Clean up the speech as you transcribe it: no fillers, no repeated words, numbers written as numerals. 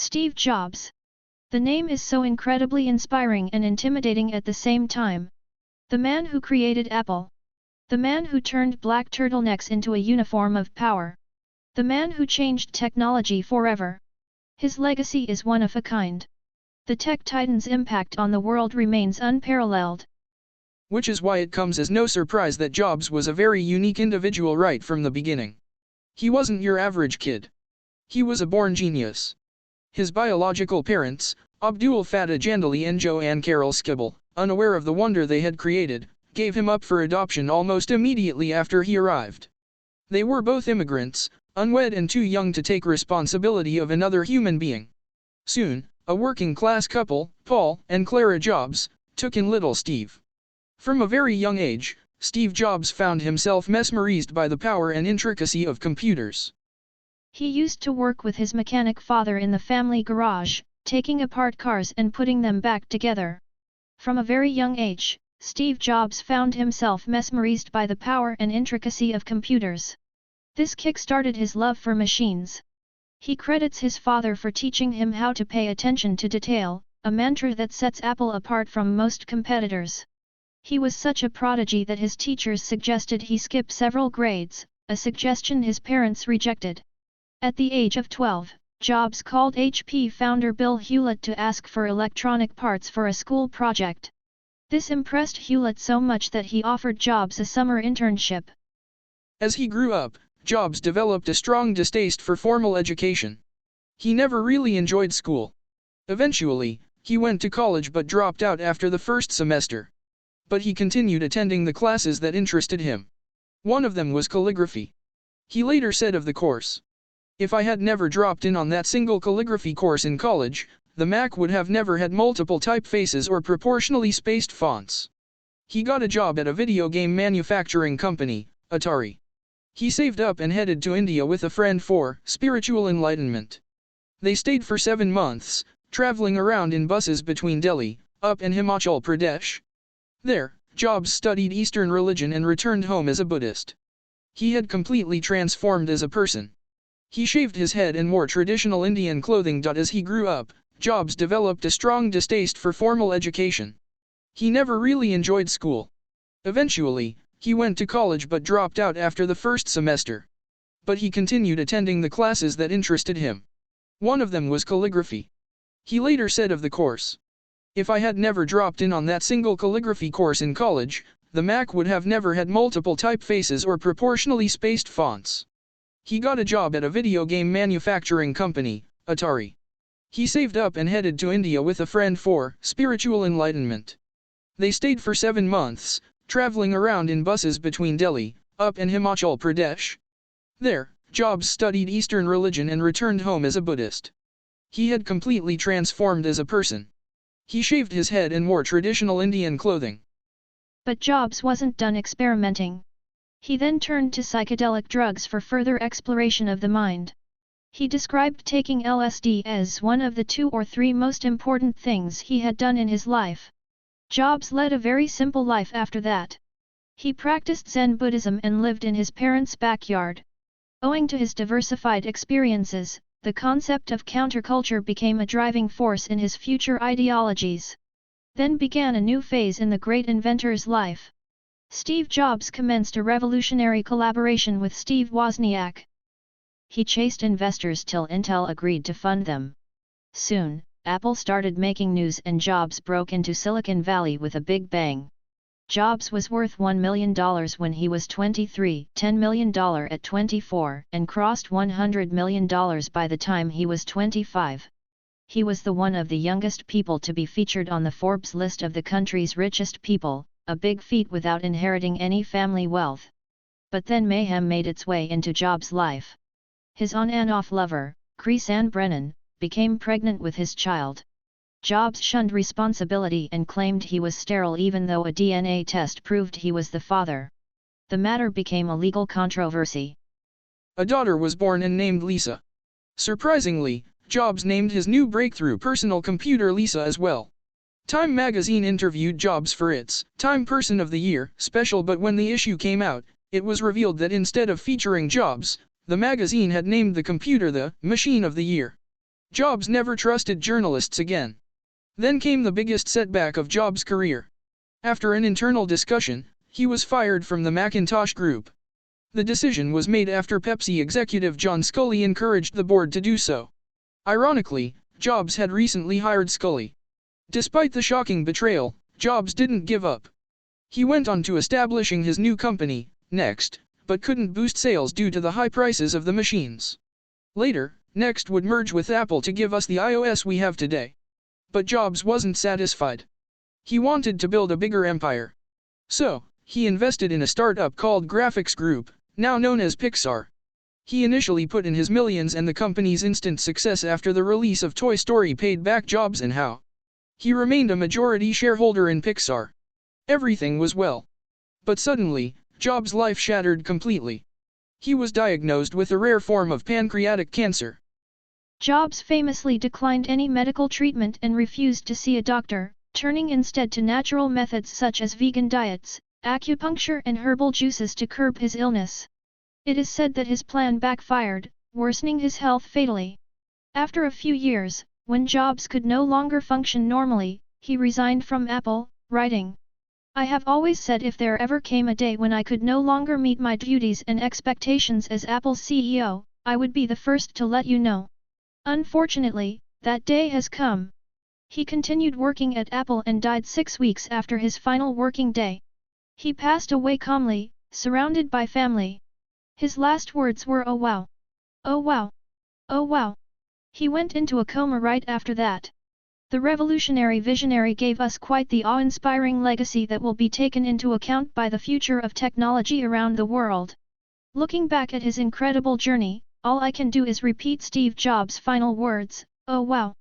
Steve Jobs. The name is so incredibly inspiring and intimidating at the same time. The man who created Apple. The man who turned black turtlenecks into a uniform of power. The man who changed technology forever. His legacy is one of a kind. The tech titan's impact on the world remains unparalleled. Which is why it comes as no surprise that Jobs was a very unique individual right from the beginning. He wasn't your average kid. He was a born genius. His biological parents, Abdul Fattah Jandali and Joanne Carol Skibble, unaware of the wonder they had created, gave him up for adoption almost immediately after he arrived. They were both immigrants, unwed and too young to take responsibility of another human being. Soon, a working-class couple, Paul and Clara Jobs, took in little Steve. From a very young age, Steve Jobs found himself mesmerized by the power and intricacy of computers. He used to work with his mechanic father in the family garage, taking apart cars and putting them back together. From a very young age, Steve Jobs found himself mesmerized by the power and intricacy of computers. This kick-started his love for machines. He credits his father for teaching him how to pay attention to detail, a mantra that sets Apple apart from most competitors. He was such a prodigy that his teachers suggested he skip several grades, a suggestion his parents rejected. At the age of 12, Jobs called HP founder Bill Hewlett to ask for electronic parts for a school project. This impressed Hewlett so much that he offered Jobs a summer internship. As he grew up, Jobs developed a strong distaste for formal education. He never really enjoyed school. Eventually, he went to college but dropped out after the first semester. But he continued attending the classes that interested him. One of them was calligraphy. He later said of the course, "If I had never dropped in on that single calligraphy course in college, the Mac would have never had multiple typefaces or proportionally spaced fonts." He got a job at a video game manufacturing company, Atari. He saved up and headed to India with a friend for spiritual enlightenment. They stayed for 7 months, traveling around in buses between Delhi, Up and Himachal Pradesh. There, Jobs studied Eastern religion and returned home as a Buddhist. He had completely transformed as a person. He shaved his head and wore traditional Indian clothing. As he grew up, Jobs developed a strong distaste for formal education. He never really enjoyed school. Eventually, he went to college but dropped out after the first semester. But he continued attending the classes that interested him. One of them was calligraphy. He later said of the course, "If I had never dropped in on that single calligraphy course in college, the Mac would have never had multiple typefaces or proportionally spaced fonts." He got a job at a video game manufacturing company, Atari. He saved up and headed to India with a friend for spiritual enlightenment. They stayed for 7 months, traveling around in buses between Delhi, Up and Himachal Pradesh. There, Jobs studied Eastern religion and returned home as a Buddhist. He had completely transformed as a person. He shaved his head and wore traditional Indian clothing. But Jobs wasn't done experimenting. He then turned to psychedelic drugs for further exploration of the mind. He described taking LSD as one of the 2 or 3 most important things he had done in his life. Jobs led a very simple life after that. He practiced Zen Buddhism and lived in his parents' backyard. Owing to his diversified experiences, the concept of counterculture became a driving force in his future ideologies. Then began a new phase in the great inventor's life. Steve Jobs commenced a revolutionary collaboration with Steve Wozniak. He chased investors till Intel agreed to fund them. Soon, Apple started making news and Jobs broke into Silicon Valley with a big bang. Jobs was worth $1 million when he was 23, $10 million at 24, and crossed $100 million by the time he was 25. He was the one of the youngest people to be featured on the Forbes list of the country's richest people, a big feat without inheriting any family wealth. But then mayhem made its way into Jobs' life. His on and off lover, Kreesan Brennan, became pregnant with his child. Jobs shunned responsibility and claimed he was sterile even though a DNA test proved he was the father. The matter became a legal controversy. A daughter was born and named Lisa. Surprisingly, Jobs named his new breakthrough personal computer Lisa as well. Time magazine interviewed Jobs for its Time Person of the Year special, but when the issue came out, it was revealed that instead of featuring Jobs, the magazine had named the computer the Machine of the Year. Jobs never trusted journalists again. Then came the biggest setback of Jobs' career. After an internal discussion, he was fired from the Macintosh Group. The decision was made after Pepsi executive John Sculley encouraged the board to do so. Ironically, Jobs had recently hired Sculley. Despite the shocking betrayal, Jobs didn't give up. He went on to establishing his new company, Next, but couldn't boost sales due to the high prices of the machines. Later, Next would merge with Apple to give us the iOS we have today. But Jobs wasn't satisfied. He wanted to build a bigger empire. So, he invested in a startup called Graphics Group, now known as Pixar. He initially put in his millions, and the company's instant success after the release of Toy Story paid back Jobs and how. He remained a majority shareholder in Pixar. Everything was well. But suddenly, Jobs' life shattered completely. He was diagnosed with a rare form of pancreatic cancer. Jobs famously declined any medical treatment and refused to see a doctor, turning instead to natural methods such as vegan diets, acupuncture and herbal juices to curb his illness. It is said that his plan backfired, worsening his health fatally. After a few years, when Jobs could no longer function normally, he resigned from Apple, writing, "I have always said if there ever came a day when I could no longer meet my duties and expectations as Apple's CEO, I would be the first to let you know." Unfortunately, that day has come. He continued working at Apple and died 6 weeks after his final working day. He passed away calmly, surrounded by family. His last words were, "Oh wow. Oh wow. Oh wow." He went into a coma right after that. The revolutionary visionary gave us quite the awe-inspiring legacy that will be taken into account by the future of technology around the world. Looking back at his incredible journey, all I can do is repeat Steve Jobs' final words, "Oh wow."